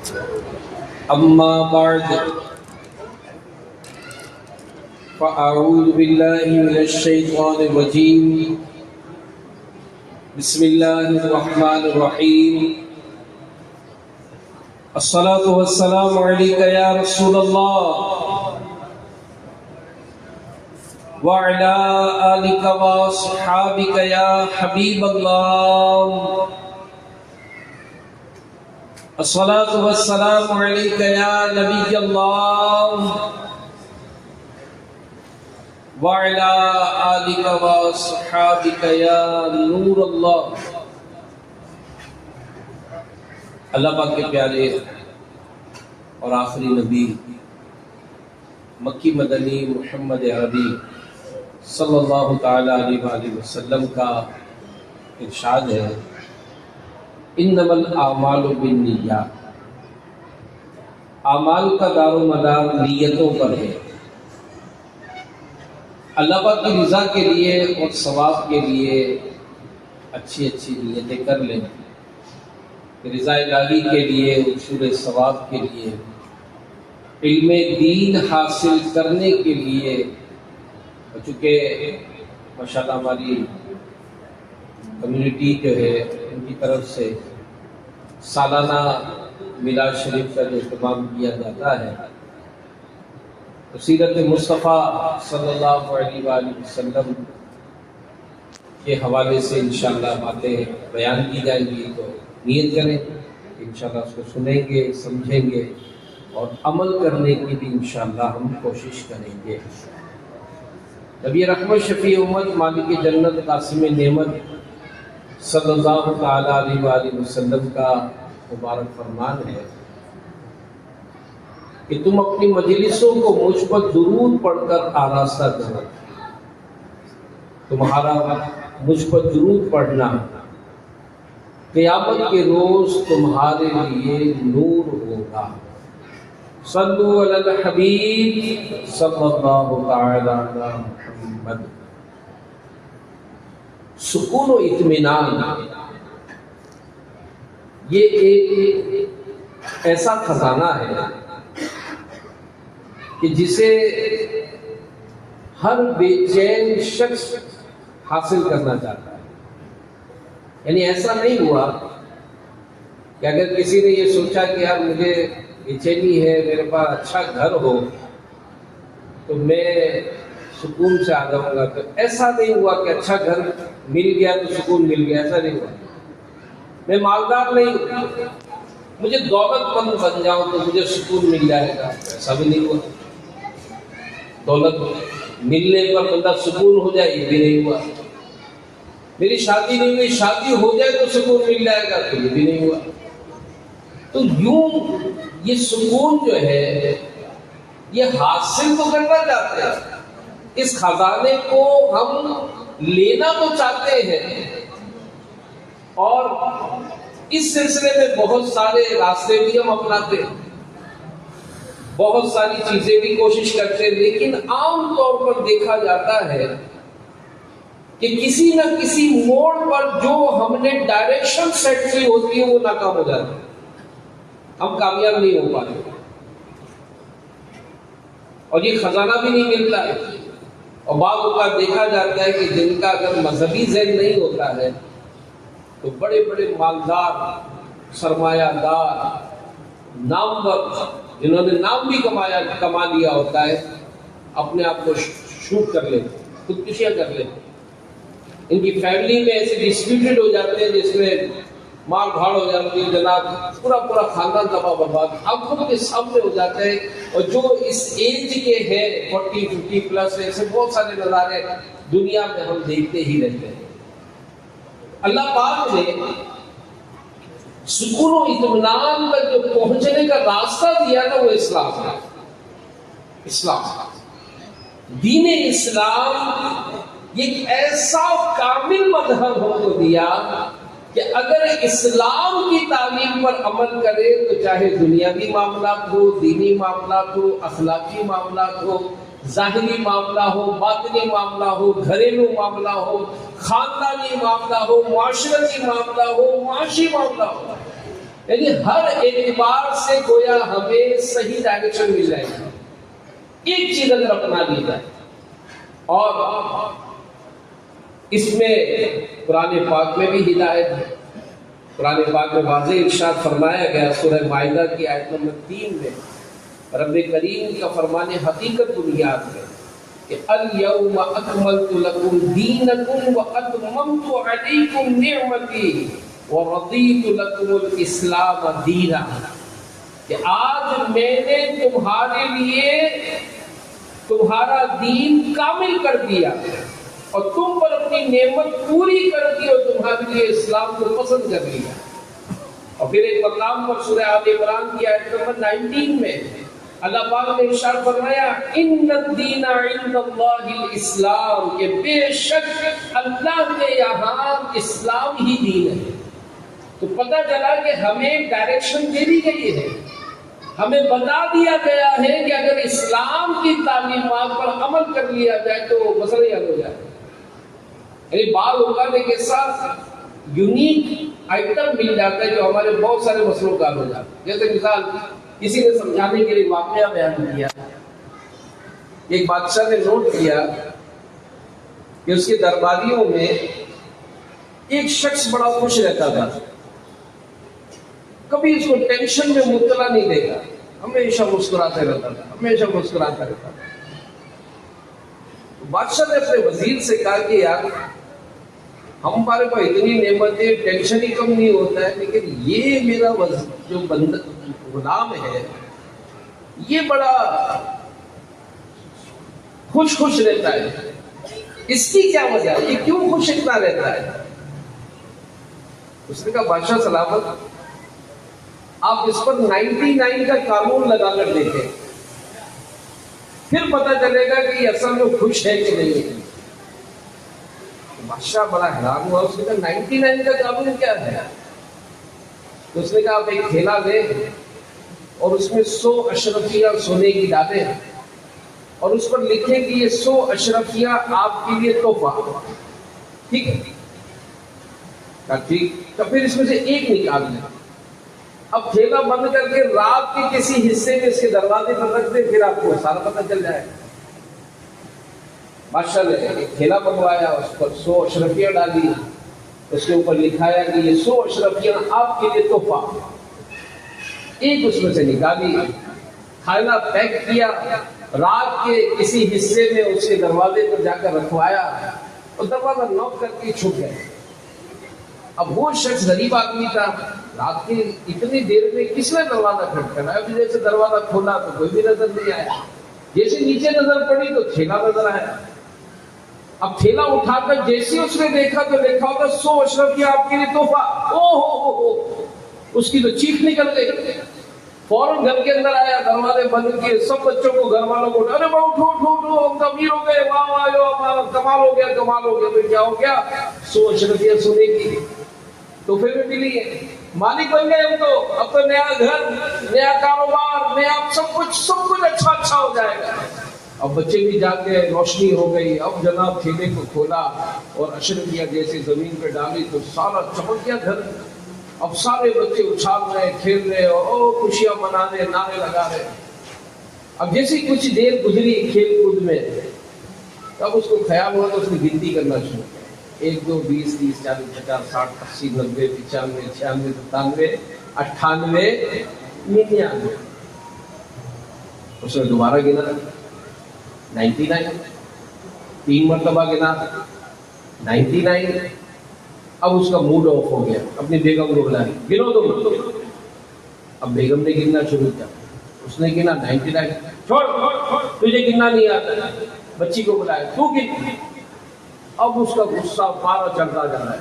أما بعد فأعوذ بالله من الشيطان الرجيم بسم الله الرحمن الرحيم الصلاة والسلام عليك يا رسول الله وعلى آلك وصحابك يا حبيب الله الصلاة والسلام عليك يا نبي الله وعلى آلك وصحابك يا نور الله۔ اللہ پاک کے پیارے اور آخری نبی مکی مدنی محمد عربی صلی اللہ تعالی علیہ وآلہ وسلم کا ارشاد ہے، انما الاعمال بالنیات، اعمال کا دار و مدار نیتوں پر ہے۔ اللہ پاک کی رضا کے لیے اور ثواب کے لیے اچھی اچھی نیتیں کر لیں، رضا الہی کے لیے، حصول ثواب کے لیے، علم دین حاصل کرنے کے لیے۔ چونکہ ماشاءاللہ ہماری کمیونٹی جو ہے ان کی طرف سے سالانہ میلاد شریف کا جو اہتمام کیا جاتا ہے، تو سیرت مصطفیٰ صلی اللہ علیہ وآلہ وسلم کے حوالے سے انشاءاللہ باتیں بیان کی جائیں گی، تو نیت کریں کہ انشاءاللہ اس کو سنیں گے، سمجھیں گے اور عمل کرنے کی بھی انشاءاللہ ہم کوشش کریں گے۔ نبی رحمت شفیع امت مالک جنت قاسم نعمت صلی اللہ تعالی علیہ وآلہ وسلم کا مبارک فرمان ہے کہ تم اپنی مجلسوں کو مجھ پر درود پڑھ کر آراستہ کرو، تمہارا مجھ پر درود پڑھنا قیامت کے روز تمہارے لیے نور ہوگا۔ صلو علی الحبیب صلی اللہ تعالی علی محمد۔ سکون و اطمینان یہ ایک ایسا خزانہ ہے کہ جسے ہر بے چین شخص حاصل کرنا چاہتا ہے۔ یعنی ایسا نہیں ہوا کہ اگر کسی نے یہ سوچا کہ یار مجھے بے چینی ہے، میرے پاس اچھا گھر ہو تو میں سکون سے آ جاؤں گا، تو ایسا نہیں ہوا کہ اچھا گھر مل گیا تو سکون مل گیا، ایسا نہیں ہوا۔ میں مالدار نہیں ہوں، مجھے دولت مند بن جاؤں تو مجھے سکون مل جائے گا، ایسا بھی نہیں ہوا۔ دولت ملنے پر بندہ سکون ہو جائے، یہ بھی نہیں ہوا۔ میری شادی نہیں ہوئی، شادی ہو جائے تو سکون مل جائے گا، تو یہ بھی نہیں ہوا۔ تو یوں یہ سکون جو ہے یہ حاصل تو کرنا چاہتے ہیں، اس خزانے کو ہم لینا تو چاہتے ہیں، اور اس سلسلے میں بہت سارے راستے بھی ہم اپناتے ہیں، بہت ساری چیزیں بھی کوشش کرتے ہیں، لیکن عام طور پر دیکھا جاتا ہے کہ کسی نہ کسی موڑ پر جو ہم نے ڈائریکشن سیٹ کی ہوتی ہے وہ ناکام ہو جاتی ہے، ہم کامیاب نہیں ہو پاتے، اور یہ خزانہ بھی نہیں ملتا ہے۔ اور بعض اوقات دیکھا جاتا ہے کہ جن کا اگر مذہبی ذہن نہیں ہوتا ہے تو بڑے بڑے مالدار، سرمایہ دار، نامور، جنہوں نے نام بھی کما لیا ہوتا ہے، اپنے آپ کو شوٹ کر لیتے، خودکشیاں کر لیتے۔ ان کی فیملی میں ایسے ڈسپیوٹڈ ہو جاتے ہیں جس میں مار بھاڑ ہو جاتی ہے، جناب پورا خاندان تباہ برباد آنکھوں کے سامنے ہو جاتا ہے۔ اور جو اس ایج کے ہیں 40-50 پلس، ایسے بہت سارے نظارے دنیا میں ہم دیکھتے ہی رہتے ہیں۔ اللہ پاک نے سکون و اطمینان تک جو پہنچنے کا راستہ دیا نا وہ اسلام ہے۔ اسلام، دین اسلام یہ ایک ایسا کامل مذہب ہم کو دیا کہ اگر اسلام کی تعلیم پر عمل کرے تو چاہے دنیاوی معاملات ہو، دینی معاملات ہو، اخلاقی معاملات ہو، ظاہری معاملہ ہو، باطنی معاملہ ہو، گھریلو معاملہ ہو، خاندانی معاملہ ہو، معاشرتی معاملہ ہو، معاشی معاملہ ہو، یعنی ہر اعتبار سے گویا ہمیں صحیح ڈائریکشن مل جائے گی ایک چیز اگر اپنا لی جائے. اور اس میں قرآن پاک میں بھی ہدایت ہے. قرآن پاک میں واضح ارشاد فرمایا گیا سورہ مائدہ کی آیت نمبر 3 میں رب کریم کا فرمان حقیقت بنیاد ہے کہ الیوم اکملت لکم دینکم واتممت علیکم نعمتی ورضیت لکم الاسلام دینا، کہ آج میں نے تمہارے لیے تمہارا دین کامل کر دیا اور تم پر اپنی نعمت پوری کر دی اور تمہارے لیے اسلام کو پسند کر لیا. اور پھر ایک مقام پر سورہ آل عمران کی آیت نمبر 19 میں اللہ پاک نے ارشاد فرمایا ان الدین عند اللہ الاسلام، کہ بے شک اللہ کے یہاں اسلام ہی دین ہے. تو پتہ چلا کہ ہمیں ڈائریکشن دے دی گئی ہے، ہمیں بتا دیا گیا ہے کہ اگر اسلام کی تعلیمات پر عمل کر لیا جائے تو مسئلہ حل ہو جائے. یعنی بعض اوقات ایک ایسا یونیک آئٹم مل جاتا ہے جو ہمارے بہت سارے مسئلوں کا حل ہو جاتا ہے. جیسے مثال کسی نے سمجھانے کے لیے واقعہ بیان کیا، ایک بادشاہ نے نوٹ کیا کہ اس کے درباریوں میں ایک شخص بڑا خوش رہتا تھا، کبھی اس کو ٹینشن میں مبتلا نہیں دے گا، ہمیشہ مسکراتے رہتا تھا، ہمیشہ مسکراتا رہتا تھا. بادشاہ نے اپنے وزیر سے کہا کہ یار ہمارے کو اتنی نعمتیں، ٹینشن ہی کم نہیں ہوتا ہے، لیکن یہ میرا جو بندہ غلام ہے یہ بڑا خوش رہتا ہے، اس کی کیا وجہ ہے، یہ کیوں خوش اتنا رہتا ہے؟ اس نے کہا بادشاہ سلامت، آپ اس پر 99 کا قانون لگا کر دیکھیں، پھر پتہ چلے گا کہ یہ اصل میں خوش ہے کہ نہیں ہے. بادشاہ بڑا حیران ہوا، اس نے کہا 99 کا قانون کیا ہے؟ تو اس نے کہا آپ ایک تھیلا لیں اور اس میں 100 اشرفیاں سونے کی ڈالیں اور اس پر لکھیں کہ یہ 100 اشرفیاں آپ کے لیے تحفہ. ٹھیک ہے؟ کہا ٹھیک. تو پھر اس میں سے ایک نکال لیں، اب تھیلا بند کر کے رات کے کسی حصے میں اس کے دروازے پر رکھ دیں، پھر آپ کو سارا پتہ چل جائے. بادشاہ نے ایک تھیلا بنوایا، اس پر 100 اشرفیاں ڈالی، اس کے اوپر لکھایا کہ یہ 100 اشرفیاں آپ کے لیے تحفہ. ایک اس میں سے نکالی، تھیلا پیک کیا، رات کے کسی حصے میں اس کے دروازے پر جا کر رکھوایا اور دروازہ نوک کر کے چھپ گئے. اب وہ شخص غریب آدمی تھا، رات کی اتنی دیر میں کس نے دروازہ کھٹکھٹایا؟ اب جیسے دروازہ کھولا تو کوئی بھی نظر نہیں آیا، جیسے نیچے نظر پڑی تو تھیلا نظر آیا. اب تھیلا اٹھا کر جیسے اس نے دیکھا تو لکھا ہوگا 100 اشرفیاں آپ کے لیے تحفہ. او ہو، اس کی تو چیخ نکل گئی. فوراً گھر کے اندر آیا، دروازے بند کیے، سب بچوں کو، گھر والوں کو، ارے اٹھو اٹھو اٹھو، ہم تو امیر ہو گئے، واہ واہ، کمال ہو گیا کمال ہو گیا. تو کیا ہو گیا؟ 100 اشرفیاں سونے کی تحفے میں ملی ہے، مالک بن گئے ہم تو. اب تو نیا گھر، نیا کاروبار، نیا سب کچھ اچھا ہو جائے گا. اب بچے بھی جا کے روشنی ہو گئی. اب جناب تھیلے کو کھولا اور اشرفیاں جیسے زمین پہ ڈالی تو سارا چمک گیا گھر. اب سارے بچے اچھال رہے، کھیل رہے اور خوشیاں منا رہے، نعرے لگا رہے. اب جیسے کچھ دیر گزری کھیل کود میں، تب اس کو خیال ہوا تو اس نے گنتی کرنا شروع کیا. 1 2 20 30 40 50 60 80 90 95 96 97 98 99. اس نے دوبارہ گنا 99، 3 مرتبہ گنا 99. اب اس کا موڈ آف ہو گیا، اپنی بیگم کو بلایا، گنو تم. اب بیگم نے گننا شروع کیا، اس نے گنا 99. چھوڑ تجھے گننا نہیں آتا. بچی کو بلایا، تو گن. اب اس کا غصہ پارا چڑھتا جا رہا ہے،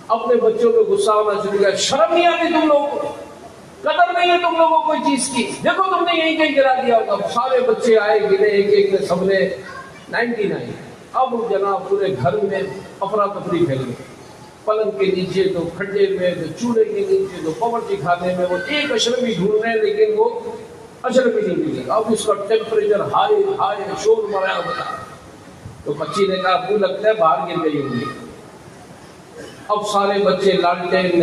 اپنے بچوں پہ غصہ ہونا شروع کیا. شرم نہیں آتی تم لوگوں کو؟ قدر نہیں ہے تم لوگوں کو کوئی چیز کی؟ دیکھو تم نے یہیں کہیں گرا دیا ہوگا. سارے بچے آئے، گنے ایک نے، سب نے 99. اب جناب پورے گھر میں افراتفری پھیل گئی. پلنگ کے نیچے تو کھڈے میں، تو چولہے کے نیچے، تو باورچی خانے میں. وہ ایک اشرفی ڈھونڈ رہے ہیں لیکن وہ اشرفی نہیں ملے. اب اس کا ٹیمپریچر ہائی شور مرایا ہوتا. تو بچی نے کہا ابو لگتا ہے باہر گر گئی ہوگی. اب سارے بچے لالٹین